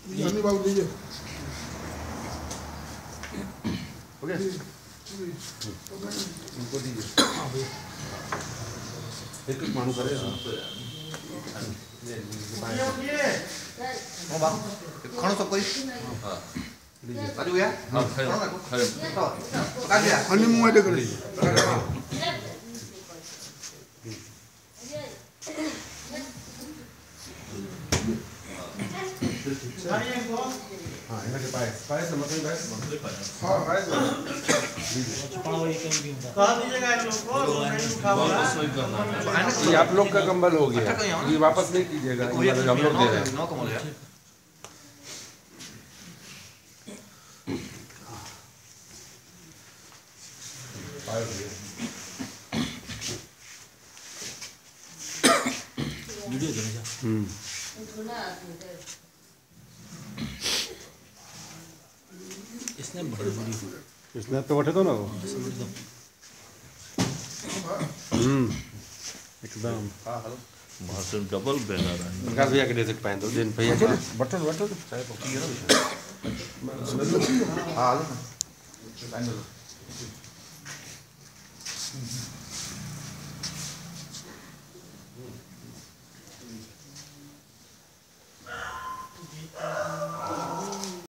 जानी बाबू दीजिए। ओके इनको दीजिए एक मानू करे खाना सब कोई बाजू गया हां खाना तो पका लिया अन्य मुंह में कर लीजिए। हां इनके पास पास मतलब पास हां पास कहा दीजिएगा इन लोग को नहीं उठाऊंगा। ये आप लोग का कंबल हो गया ये वापस नहीं कीजिएगा हम लोग दे रहे हैं। नो कमल गया वीडियो देना इसने बड़ा वीडियो इसने तो बैठे तो ना वो एकदम हां हेलो भाषण डबल बैनर है विकास भैया के डेजर्ट पहन दो दिन भैया के बटन बटन चाहे तो की है हां हेलो